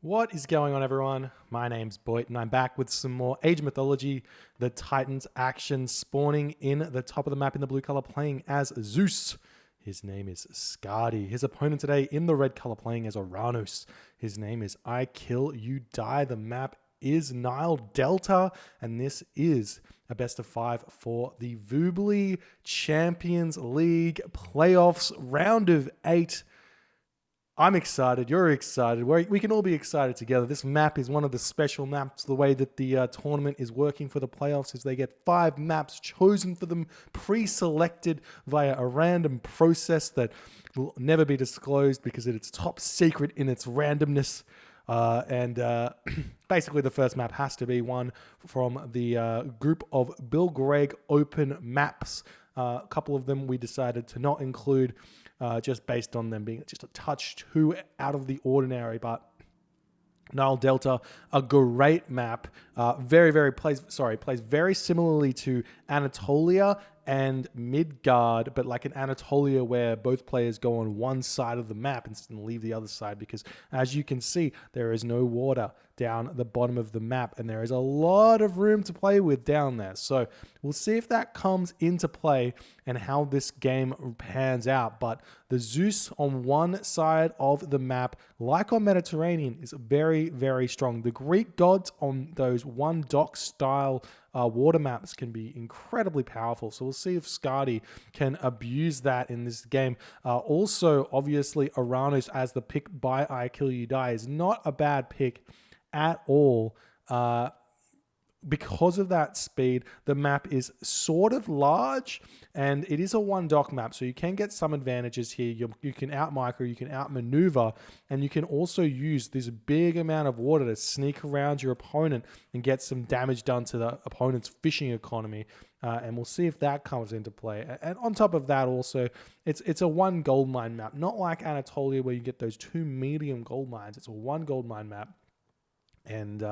What is going on, everyone? My name's Boit, and I'm back with some more Age of Mythology. The Titans action spawning in the top of the map in the blue color, playing as Zeus. His name is Skady. His opponent today in the red color, playing as Oranos. His name is IKillUDie. The map is Nile Delta, and this is a best of 5 for the Voobly Champions League playoffs, round of 8. I'm excited. You're excited. We can all be excited together. This map is one of the special maps. The way that the tournament is working for the playoffs is they get 5 maps chosen for them, pre-selected via a random process that will never be disclosed because it's top secret in its randomness. Basically, the first map has to be one from the group of Bill Gregg open maps. A couple of them we decided to not include just based on them being just a touch too out of the ordinary, but Nile Delta, a great map, plays very similarly to Anatolia and Midgard, but like in Anatolia where both players go on one side of the map and leave the other side, because as you can see, there is no water down the bottom of the map and there is a lot of room to play with down there. So we'll see if that comes into play and how this game pans out. But the Zeus on one side of the map, like on Mediterranean, is very, very strong. The Greek gods on those one dock style water maps can be incredibly powerful. So we'll see if Skady can abuse that in this game. Also, obviously, Oranos as the pick by IKillUDie is not a bad pick at all. Because of that speed, the map is sort of large and it is a one dock map, so you can get some advantages here. You can out micro, you can outmaneuver, and you can also use this big amount of water to sneak around your opponent and get some damage done to the opponent's fishing economy. And we'll see if that comes into play. And on top of that, also, it's a one gold mine map, not like Anatolia where you get those 2 medium gold mines. It's a one gold mine map, and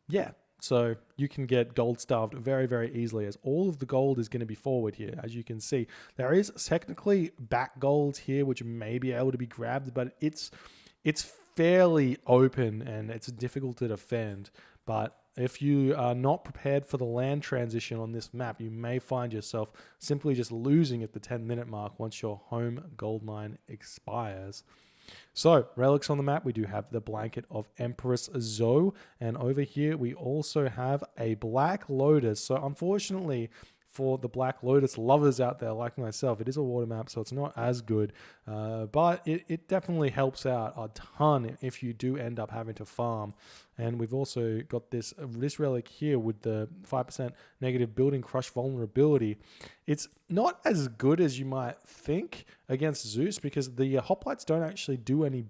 yeah. So you can get gold starved very, very easily, as all of the gold is going to be forward here. As you can see, there is technically back gold here, which may be able to be grabbed, but it's fairly open and it's difficult to defend. But if you are not prepared for the land transition on this map, you may find yourself simply just losing at the 10-minute mark once your home gold mine expires. So, relics on the map, we do have the blanket of Empress Zoe, and over here we also have a Black Lotus. So, unfortunately, for the Black Lotus lovers out there like myself, it is a water map, so it's not as good, but it definitely helps out a ton if you do end up having to farm. And we've also got this relic here with the 5% negative building crush vulnerability. It's not as good as you might think against Zeus, because the hoplites don't actually do any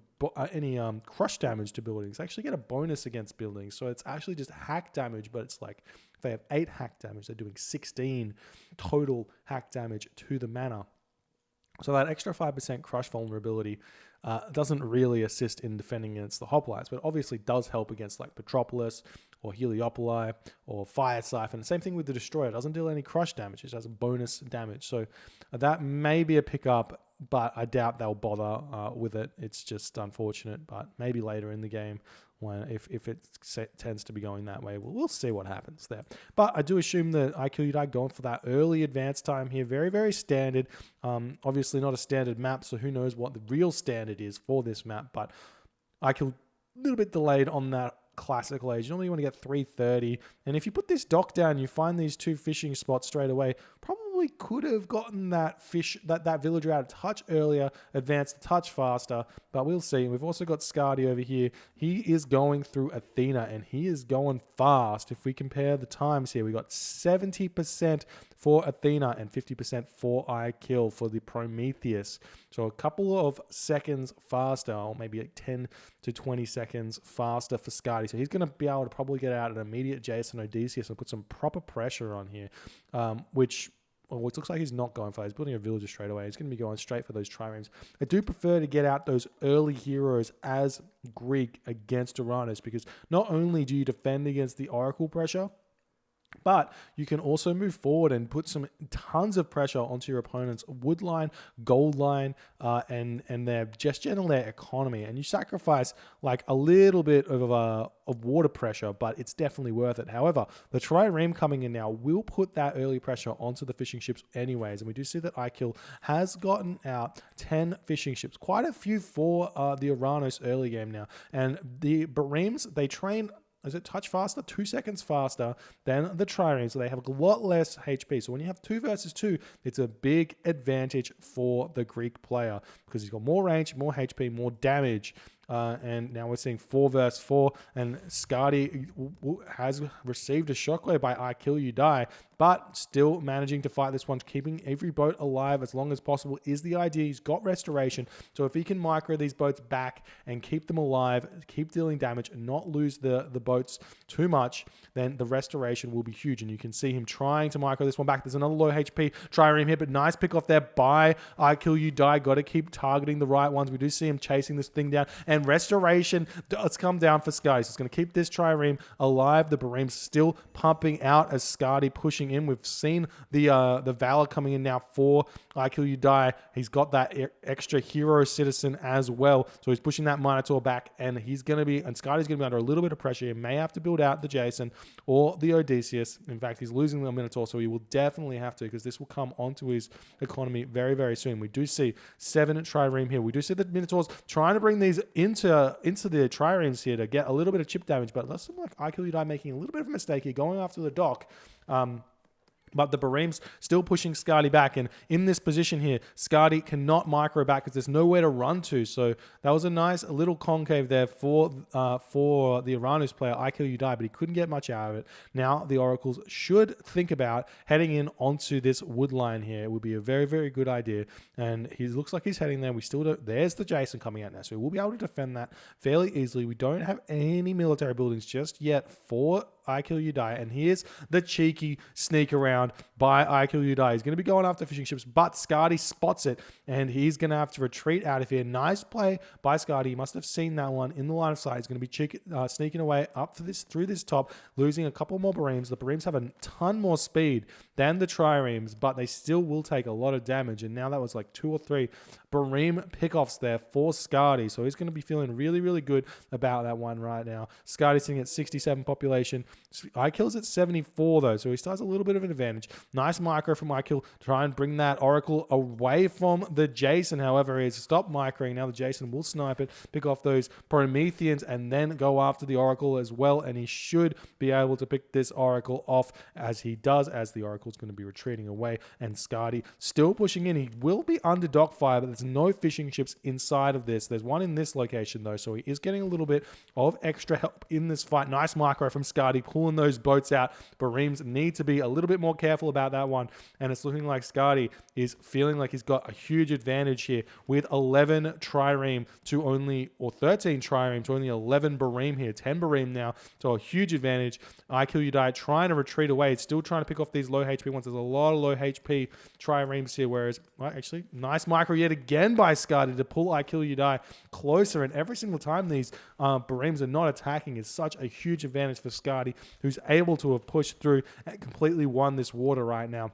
crush damage to buildings. They actually get a bonus against buildings, so it's actually just hack damage, but it's like if they have 8 hack damage, they're doing 16 total hack damage to the mana. So that extra 5% crush vulnerability doesn't really assist in defending against the hoplites, but obviously does help against like Petropolis or Heliopoli or Fire Siphon. Same thing with the Destroyer. It doesn't deal any crush damage. It has a bonus damage. So that may be a pickup, but I doubt they'll bother with it. It's just unfortunate, but maybe later in the game, if it tends to be going that way, we'll see what happens there. But I do assume that IKillUDie going for that early advance time here, very, very standard. Obviously not a standard map, so who knows what the real standard is for this map, but IKill a little bit delayed on that classical age. Normally you want to get 330, and if you put this dock down, you find these 2 fishing spots straight away. Probably could have gotten that villager out of touch earlier, advanced a touch faster, but we'll see. We've also got Skady over here. He is going through Athena, and he is going fast. If we compare the times here, we got 70% for Athena and 50% for IKill for the Prometheus. So a couple of seconds faster, or maybe like 10 to 20 seconds faster for Skady. So he's going to be able to probably get out an immediate Jason Odysseus and put some proper pressure on here, which it looks like he's not going for that. He's building a villager straight away. He's going to be going straight for those triremes. I do prefer to get out those early heroes as Greek against Oranos, because not only do you defend against the Oracle pressure, But you can also move forward and put some tons of pressure onto your opponent's wood line, gold line, and their just general their economy. And you sacrifice like a little bit of water pressure, but it's definitely worth it. However, the trireme coming in now will put that early pressure onto the fishing ships anyways. And we do see that IKill has gotten out 10 fishing ships, quite a few for the Oranos early game now. And the Bareems, they train. Is it touch faster? 2 seconds faster than the trireme, so they have a lot less HP. So when you have 2 versus 2, it's a big advantage for the Greek player because he's got more range, more HP, more damage. And now we're seeing 4 versus 4, and Skady has received a shockwave by IKillUDie, but still managing to fight this one, keeping every boat alive as long as possible is the idea. He's got restoration, so if he can micro these boats back and keep them alive, keep dealing damage, and not lose the boats too much, then the restoration will be huge. And you can see him trying to micro this one back. There's another low HP trireme here, but nice pick off there by IKillUDie. Got to keep targeting the right ones. We do see him chasing this thing down, and restoration does come down for Skady. So it's going to keep this trireme alive. The Bareem's still pumping out as Skady pushing in. We've seen the Valor coming in now for IKillUDie. He's got that extra hero citizen as well. So he's pushing that Minotaur back, and Skady's going to be under a little bit of pressure. He may have to build out the Jason or the Odysseus. In fact, he's losing the Minotaur, so he will definitely have to, because this will come onto his economy very, very soon. We do see 7 trireme here. We do see the Minotaurs trying to bring these into the triremes here to get a little bit of chip damage, but let's look like IKillUDie making a little bit of a mistake here, going after the dock. But the Bareem's still pushing Skady back. And in this position here, Skady cannot micro back because there's nowhere to run to. So that was a nice little concave there for the Oranos player, IKillUDie, but he couldn't get much out of it. Now the Oracles should think about heading in onto this wood line here. It would be a very, very good idea. And he looks like he's heading there. We still don't. There's the Jason coming out now. So we'll be able to defend that fairly easily. We don't have any military buildings just yet for IKillUDie, and here's the cheeky sneak around by IKillUDie. He's going to be going after fishing ships, but Skady spots it, and he's going to have to retreat out of here. Nice play by Skady. He must have seen that one in the line of sight. He's going to be sneaking away up for this through this top, losing a couple more Bareems. The Bareems have a ton more speed than the triremes, but they still will take a lot of damage, and now that was like 2 or 3 Bareem pickoffs there for Skady, so he's going to be feeling really, really good about that one right now. Skady's sitting at 67 population. IKill's at 74 though, so he still has a little bit of an advantage. Nice micro from IKill, try and bring that Oracle away from the Jason. However, he's stopped microing. Now the Jason will snipe it, pick off those Prometheans, and then go after the Oracle as well, and he should be able to pick this Oracle off as he does, as the Oracle's going to be retreating away, and Skady still pushing in. He will be under dock fire, but there's no fishing ships inside of this. There's one in this location though, so he is getting a little bit of extra help in this fight. Nice micro from Skady, pulling those boats out. Bareems need to be a little bit more careful about that one, and it's looking like Skady is feeling like he's got a huge advantage here with 11 trireme to only, or 13 trireme to only 11 Bareem here. 10 Bareem now, so a huge advantage. IKillUDie trying to retreat away. It's still trying to pick off these low HP ones. There's a lot of low HP triremes here, whereas, well, actually, nice micro yet again by Skady to pull IKillUDie closer, and every single time these Bareems are not attacking is such a huge advantage for Skady, who's able to have pushed through and completely won this water right now.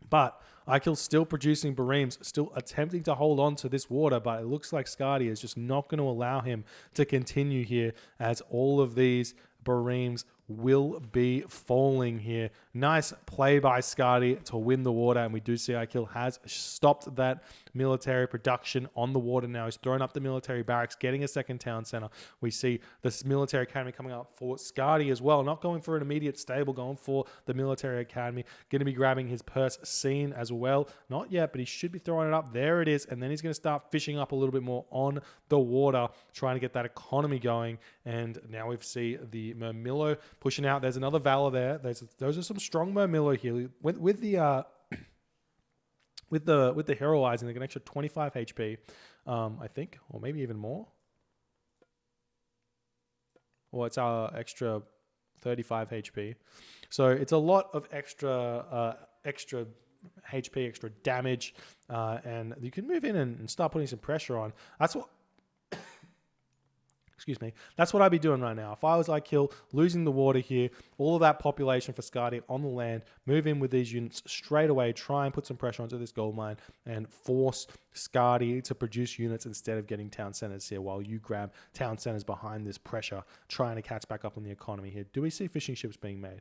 But IKill's still producing Bareems, still attempting to hold on to this water, but it looks like Skady is just not going to allow him to continue here, as all of these Bareems will be falling here. Nice play by Skady to win the water, and we do see IKill has stopped that military production on the water now. He's thrown up the military barracks, getting a second town center. We see this military academy coming up for Skady as well, not going for an immediate stable, going for the military academy. Going to be grabbing his purse scene as well. Not yet, but he should be throwing it up. There it is, and then he's going to start fishing up a little bit more on the water, trying to get that economy going. And now we see the Murmillo pushing out. There's another Valor there. Those are some strong Murmillo here with the heroizing. They get an extra 25 HP, I think, or maybe even more. Or it's our extra 35 HP. So it's a lot of extra HP, extra damage, and you can move in and start putting some pressure on. That's what Excuse me. That's what I'd be doing right now. If I was IKill, losing the water here, all of that population for Skady on the land, move in with these units straight away, try and put some pressure onto this gold mine and force Skady to produce units instead of getting town centers here while you grab town centers behind this pressure, trying to catch back up on the economy here. Do we see fishing ships being made?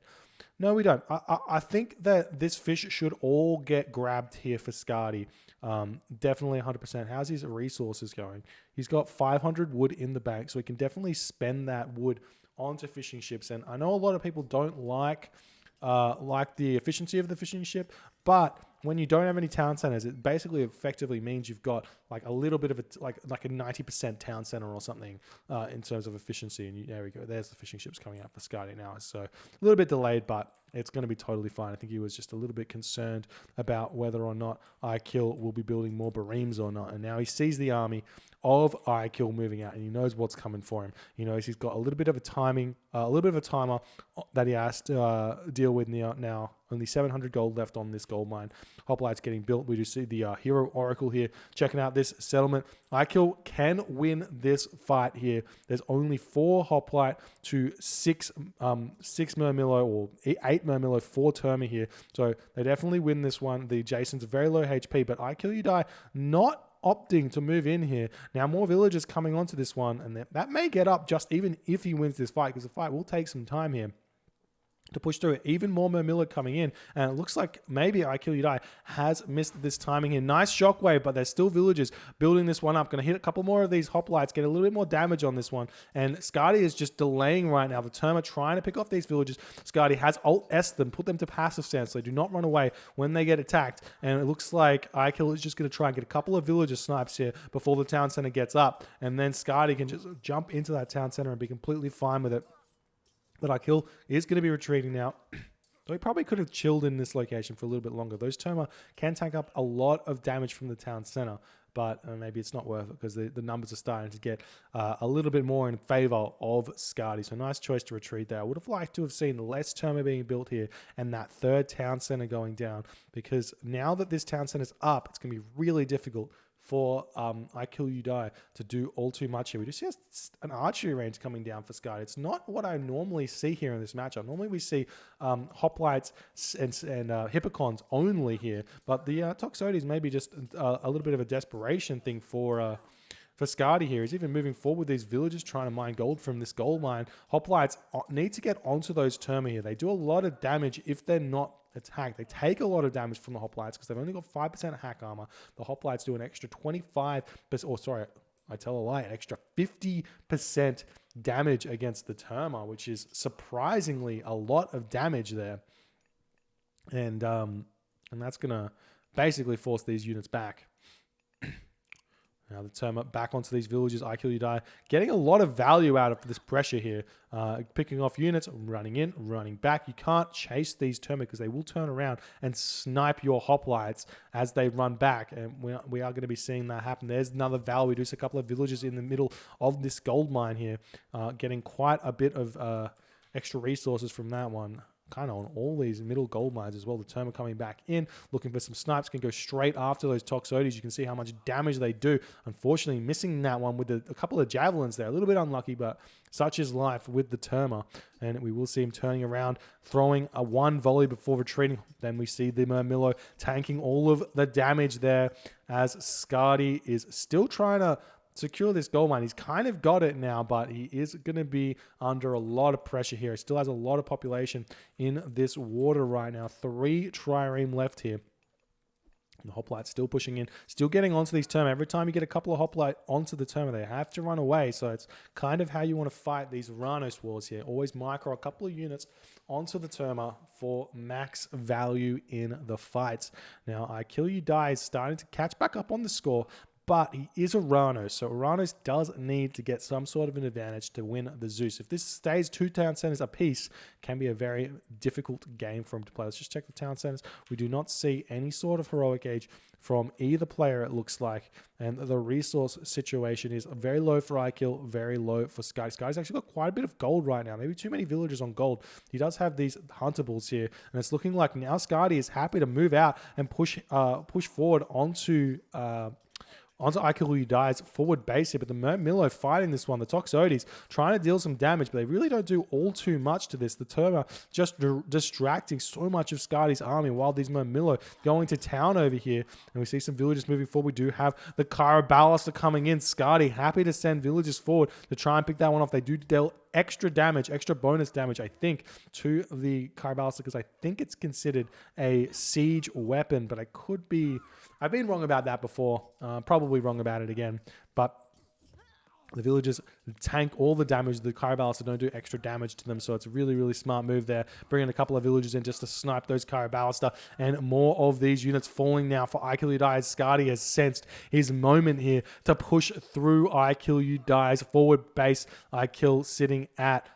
No, we don't. I think that this fish should all get grabbed here for Skady. Definitely 100%. How's his resources going? He's got 500 wood in the bank, so he can definitely spend that wood onto fishing ships. And I know a lot of people don't like the efficiency of the fishing ship, but when you don't have any town centers, it basically effectively means you've got like a little bit of a like a 90% town center or something in terms of efficiency. And there we go. There's the fishing ships coming out for Skady now. So a little bit delayed, but it's going to be totally fine. I think he was just a little bit concerned about whether or not IKill will be building more bareems or not. And now he sees the army of IKill moving out, and he knows what's coming for him. He knows he's got a little bit of a timer that he has to deal with now. Only 700 gold left on this gold mine. Hoplites getting built. We do see the hero oracle here checking out this settlement. IKill can win this fight here. There's only 4 hoplite to 6 murmillo or 8 murmillo for Terma here. So they definitely win this one. The Jason's very low HP, but IKillUDie not opting to move in here. Now more villagers coming onto this one, and that may get up just even if he wins this fight, because the fight will take some time here to push through it. Even more Murmillo coming in, and it looks like maybe IKillUDie has missed this timing here. Nice shockwave, but there's still villagers building this one up. Going to hit a couple more of these hoplites, get a little bit more damage on this one, and Skady is just delaying right now. The Terma trying to pick off these villagers. Skady has Alt-S them, put them to passive stance, so they do not run away when they get attacked, and it looks like IKill is just going to try and get a couple of villager snipes here before the town center gets up, and then Skady can just jump into that town center and be completely fine with it. But IKill is going to be retreating now. So he probably could have chilled in this location for a little bit longer. Those Terma can tank up a lot of damage from the town center, but maybe it's not worth it because the numbers are starting to get a little bit more in favor of Skady. So nice choice to retreat there. I would have liked to have seen less Terma being built here and that third town center going down, because now that this town center is up, it's going to be really difficult for IKillUDie to do all too much here. We just see an archery range coming down for Skady. It's not what I normally see here in this matchup. Normally we see hoplites and hippocons only here, but the Toxotes maybe just a little bit of a desperation thing for Skady here. He's even moving forward with these villagers trying to mine gold from this gold mine. Hoplites need to get onto those Terma here. They do a lot of damage if they're not attacked. They take a lot of damage from the hoplites because they've only got 5% hack armor. The hoplites do an extra 25%, or sorry, I tell a lie, an extra 50% damage against the Terma, which is surprisingly a lot of damage there. And that's going to basically force these units back. Now the Terma back onto these villages. IKillUDie getting a lot of value out of this pressure here. Picking off units, running in, running back. You can't chase these Terma because they will turn around and snipe your hoplites as they run back. And we are going to be seeing that happen. There's another value. Just a couple of villages in the middle of this gold mine here. Getting quite a bit of extra resources from that one. Kind of on all these middle gold mines as well. The Terma coming back in, looking for some snipes, can go straight after those Toxotes. You can see how much damage they do. Unfortunately, missing that one with a couple of javelins there. A little bit unlucky, but such is life with the Terma. And we will see him turning around, throwing a one volley before retreating. Then we see the Murmillo tanking all of the damage there as Skady is still trying to secure this gold mine. He's kind of got it now, but he is going to be under a lot of pressure here. He still has a lot of population in this water right now. 3 trireme left here. The hoplites still pushing in, still getting onto these Terma. Every time you get a couple of hoplite onto the Terma, they have to run away. So it's kind of how you want to fight these Oranos wars here. Always micro a couple of units onto the Terma for max value in the fights. Now, IKillUDie is starting to catch back up on the score, but he is Oranos, so Oranos does need to get some sort of an advantage to win the Zeus. If this stays 2 town centers apiece, can be a very difficult game for him to play. Let's just check the town centers. We do not see any sort of heroic age from either player, it looks like, and the resource situation is very low for IKill, very low for Skady. Skady's actually got quite a bit of gold right now, maybe too many villagers on gold. He does have these huntables here, and it's looking like now Skady is happy to move out and push forward onto onto IKillUDie's forward base here, but the Milo fighting this one. The Toxotes trying to deal some damage, but they really don't do all too much to this. The Terma just distracting so much of Skady's army while these Milo going to town over here. And we see some villagers moving forward. We do have the Kara Ballista coming in. Skady happy to send villagers forward to try and pick that one off. They do deal extra damage, extra bonus damage, I think, to the Kara Ballista, because I think it's considered a siege weapon, but I've been wrong about that before, probably wrong about it again, but the villagers tank all the damage. The Kara Ballista don't do extra damage to them, so it's a really, really smart move there. Bringing a couple of villagers in just to snipe those Kara Ballista, and more of these units falling now for IKillUDie. Skady has sensed his moment here to push through IKillUDie's forward base. IKill sitting at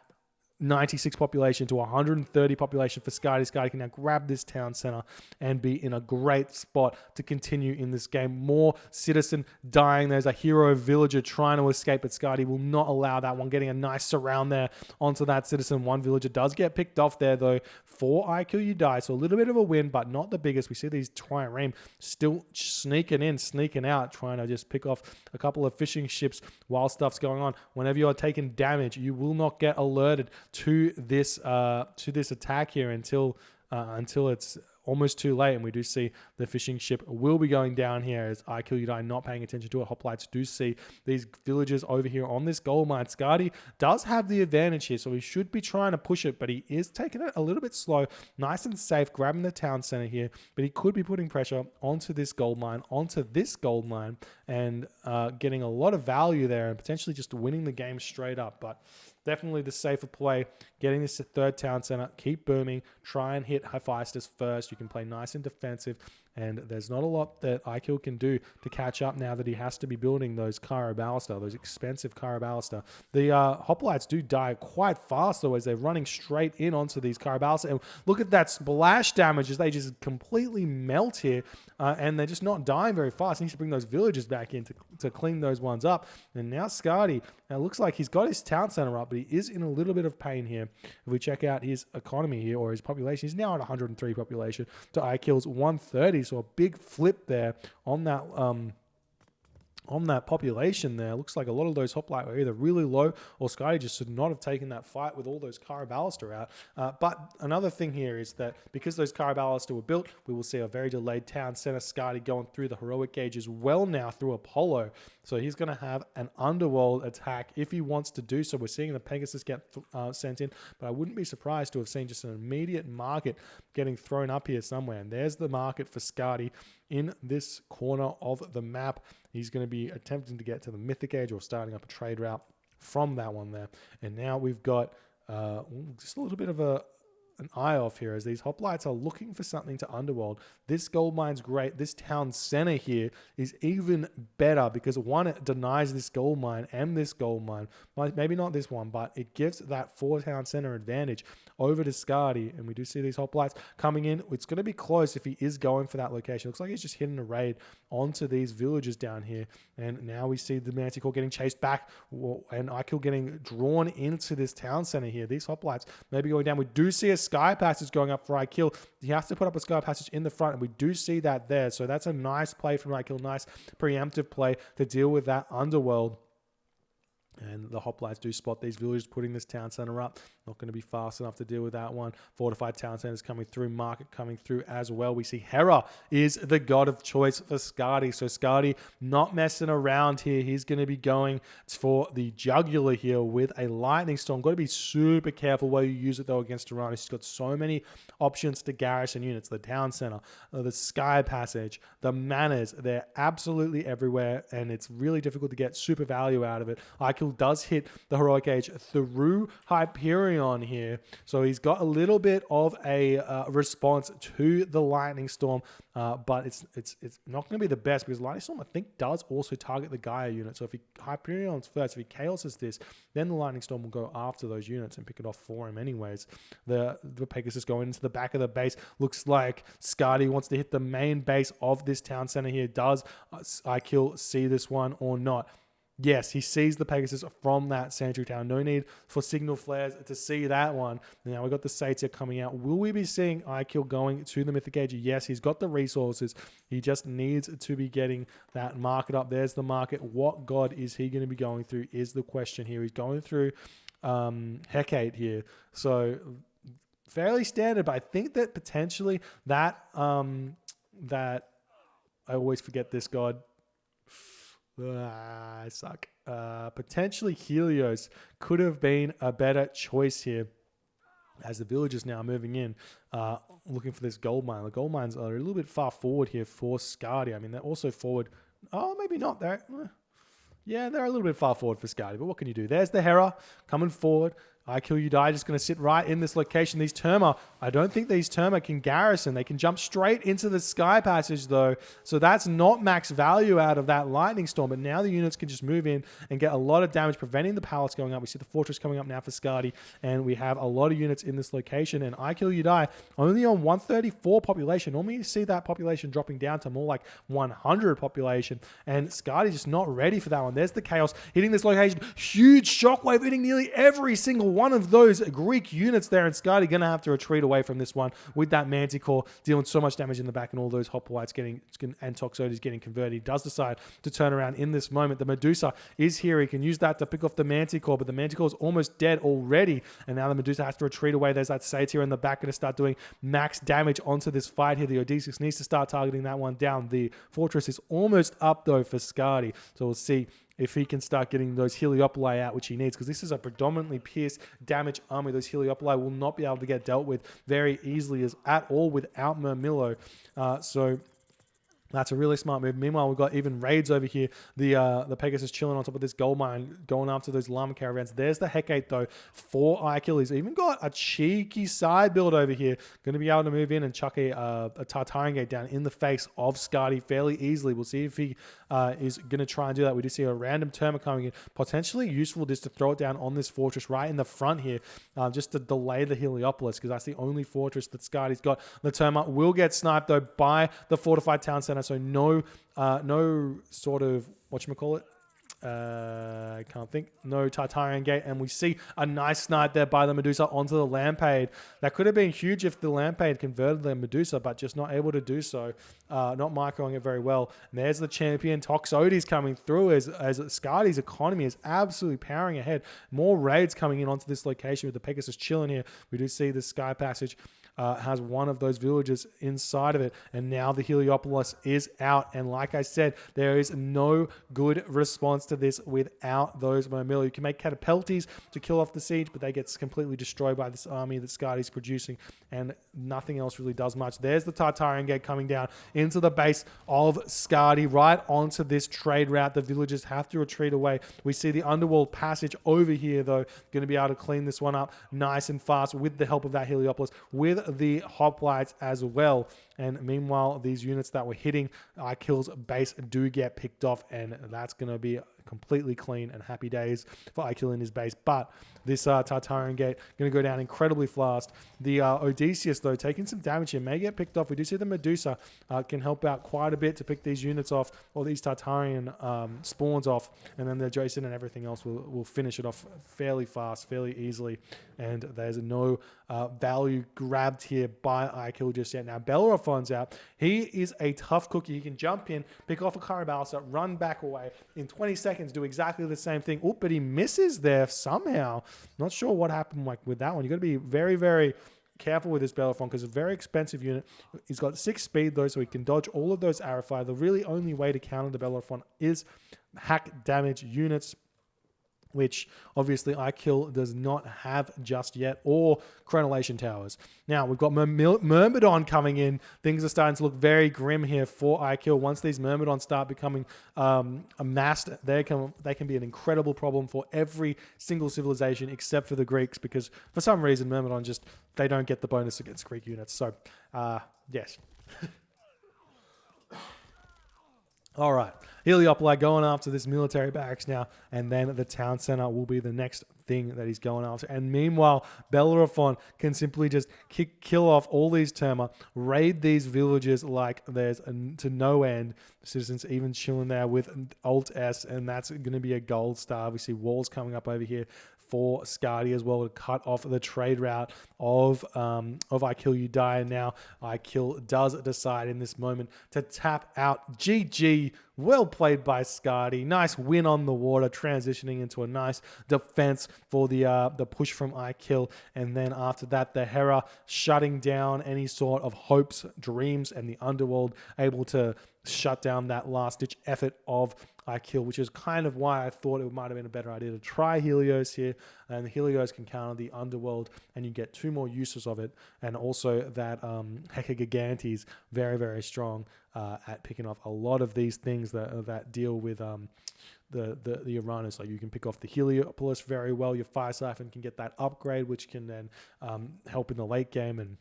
96 population to 130 population for Skady. Skady can now grab this town center and be in a great spot to continue in this game. More citizen dying. There's a hero villager trying to escape, but Skady will not allow that one. Getting a nice surround there onto that citizen. One villager does get picked off there though for IKillUDie. So a little bit of a win, but not the biggest. We see these trireme still sneaking in, sneaking out, trying to just pick off a couple of fishing ships while stuff's going on. Whenever you're taking damage, you will not get alerted to this attack here until it's almost too late. And we do see the fishing ship will be going down here as IKillUDie not paying attention to it. Hoplites do see these villagers over here on this gold mine. Skady does have the advantage here, so he should be trying to push it, but he is taking it a little bit slow, nice and safe, grabbing the town center here, but he could be putting pressure onto this gold mine, and getting a lot of value there and potentially just winning the game straight up. But definitely the safer play, getting this third town center, keep booming, try and hit Hephaestus first. You can play nice and defensive, and there's not a lot that IKill can do to catch up now that he has to be building those Kara Ballista, those expensive Kara Ballista. The Hoplites do die quite fast though as they're running straight in onto these Kara Ballista. And look at that splash damage as they just completely melt here, and they're just not dying very fast. He needs to bring those villagers back in to clean those ones up. And now Skady, it looks like he's got his town center up, but he is in a little bit of pain here. If we check out his economy here, or his population, he's now at 103 population to IKill's 130. So a big flip there on that population there. Looks like a lot of those hoplite were either really low, or Skady just should not have taken that fight with all those Kara Ballista out. But another thing here is that because those Kara Ballista were built, we will see a very delayed town center. Skady going through the heroic gauge as well now through Apollo. So he's going to have an underworld attack if he wants to do so. We're seeing the Pegasus get sent in, but I wouldn't be surprised to have seen just an immediate market getting thrown up here somewhere. And there's the market for Skady in this corner of the map. He's going to be attempting to get to the Mythic Age or starting up a trade route from that one there. And now we've got just a little bit of an eye off here as these hoplites are looking for something to underworld. This gold mine's great. This town center here is even better because one, it denies this gold mine and this gold mine. Maybe not this one, but it gives that 4 town center advantage over to Skady. And we do see these hoplites coming in. It's going to be close if he is going for that location. Looks like he's just hitting a raid onto these villagers down here. And now we see the Manticore getting chased back and IKill getting drawn into this town center here. These hoplites maybe going down. We do see a sky passage going up for IKill. He has to put up a sky passage in the front, and we do see that there. So that's a nice play from IKill. Nice preemptive play to deal with that underworld. And the hoplites do spot these villagers putting this town center up. Not going to be fast enough to deal with that one. Fortified town centers coming through. Market coming through as well. We see Hera is the god of choice for Skady. So Skady not messing around here. He's going to be going for the jugular here with a lightning storm. Got to be super careful where you use it though against Oranos. He's got so many options to garrison units. The town center, the sky passage, the manors. They're absolutely everywhere, and it's really difficult to get super value out of it. IKill does hit the heroic age through Hyperion here, so he's got a little bit of a response to the lightning storm, but it's not going to be the best because lightning storm I think does also target the Gaia unit. So if he Hyperion's first, if he chaoses this, then the lightning storm will go after those units and pick it off for him anyways. The Pegasus going into the back of the base. Looks like Skady wants to hit the main base of this town center here. Does IKill see this one or not? Yes, he sees the Pegasus from that sentry tower. No need for signal flares to see that one. Now we've got the Satyr coming out. Will we be seeing IKill going to the Mythic Age? Yes, he's got the resources. He just needs to be getting that market up. There's the market. What god is he going to be going through is the question here. He's going through Hecate here. So fairly standard, but I think that potentially that, that I always forget this god. I suck. Potentially Helios could have been a better choice here as the villagers now moving in, looking for this gold mine. The gold mines are a little bit far forward here for Skady. I mean, they're also forward. Oh, maybe not. Yeah, they're a little bit far forward for Skady, but what can you do? There's the Hera coming forward. IKillUDie just going to sit right in this location. These Terma, I don't think these Terma can garrison. They can jump straight into the sky passage though. So that's not max value out of that lightning storm. But now the units can just move in and get a lot of damage, preventing the palace going up. We see the fortress coming up now for Skady. And we have a lot of units in this location. And IKillUDie only on 134 population. Normally you see that population dropping down to more like 100 population. And Skady just not ready for that one. There's the chaos hitting this location. Huge shockwave hitting nearly every single one of those Greek units there, and Skady going to have to retreat away from this one with that Manticore dealing so much damage in the back and all those Hoplites and Toxotes getting converted. He does decide to turn around in this moment. The Medusa is here. He can use that to pick off the Manticore, but the Manticore is almost dead already, and now the Medusa has to retreat away. There's that Satyr in the back going to start doing max damage onto this fight here. The Odysseus needs to start targeting that one down. The fortress is almost up though for Skady, so we'll see if he can start getting those Heliopoli out, which he needs, because this is a predominantly pierce damage army. Those Heliopoli will not be able to get dealt with very easily at all without Murmillo. So that's a really smart move. Meanwhile, we've got even raids over here. The Pegasus chilling on top of this gold mine, going after those llama caravans. There's the Hecate, though, for IKill. He's even got a cheeky side build over here. Going to be able to move in and chuck a Tartarian Gate down in the face of Skady fairly easily. We'll see if he is going to try and do that. We do see a random Terma coming in. Potentially useful just to throw it down on this fortress right in the front here, just to delay the Heliopolis, because that's the only fortress that Skady's got. The Terma will get sniped, though, by the fortified town center. So no sort of, whatchamacallit? I can't think. No Tartarian Gate. And we see a nice snipe there by the Medusa onto the Lampade. That could have been huge if the Lampade converted the Medusa, but just not able to do so. Not microing it very well. And there's the champion. Toxotes coming through as Skady's economy is absolutely powering ahead. More raids coming in onto this location with the Pegasus chilling here. We do see the Sky Passage has one of those villages inside of it, and now the Heliopolis is out. And like I said, there is no good response to this without those Murmillo. You can make catapulties to kill off the siege, but they get completely destroyed by this army that Skady's producing, and nothing else really does much. There's the Tartarian Gate coming down into the base of Skady, right onto this trade route. The villagers have to retreat away. We see the underworld passage over here, though, going to be able to clean this one up nice and fast with the help of that Heliopolis, with the hoplites as well. And meanwhile, these units that were hitting IKill's base do get picked off, and that's going to be completely clean and happy days for IKill in his base. But this Tartarian Gate going to go down incredibly fast. The Odysseus, though, taking some damage here, may get picked off. We do see the Medusa can help out quite a bit to pick these units off, or these Tartarian spawns off, and then the Jason and everything else will finish it off fairly fast, fairly easily. And there's no value grabbed here by IKill just yet. Now, Bellerophon's out. He is a tough cookie. He can jump in, pick off a Carabalsa, run back away in 20 seconds, do exactly the same thing. Oh, but he misses there somehow. Not sure what happened with that one. You got to be very, very careful with this Bellerophon, because it's a very expensive unit. He's got 6 speed, though, so he can dodge all of those arrow fire. The really only way to counter the Bellerophon is hack damage units, which obviously IKill does not have just yet, or Chronolation Towers. Now, we've got Myrmidon coming in. Things are starting to look very grim here for IKill. Once these Myrmidons start becoming amassed, they can be an incredible problem for every single civilization except for the Greeks, because for some reason Myrmidon they don't get the bonus against Greek units. So, yes. All right. Heliopoli going after this military barracks now, and then the town center will be the next thing that he's going after. And meanwhile, Bellerophon can simply just kill off all these Terma, raid these villages like there's to no end. Citizens even chilling there with Alt S, and that's going to be a gold star. We see walls coming up over here for Skady as well to cut off the trade route of IKillUDie. And now IKill does decide in this moment to tap out. GG. Well played by Skady. Nice win on the water, transitioning into a nice defense for the push from IKill. And then after that, the Hera shutting down any sort of hopes, dreams, and the underworld, able to shut down that last-ditch effort of IKill, which is kind of why I thought it might have been a better idea to try Helios here. And Helios can counter the underworld, and you get 2 more uses of it. And also that Heka Gigantes, very, very strong at picking off a lot of these things that deal with the Oranos. Like you can pick off the Heliopolis very well. Your Fire Siphon can get that upgrade, which can then help in the late game. And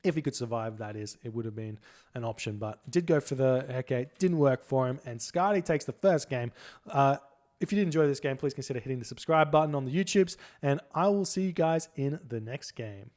if he could survive, that is, it would have been an option. But did go for the Hecate, didn't work for him, and Skady takes the first game. If you did enjoy this game, please consider hitting the subscribe button on the YouTubes, and I will see you guys in the next game.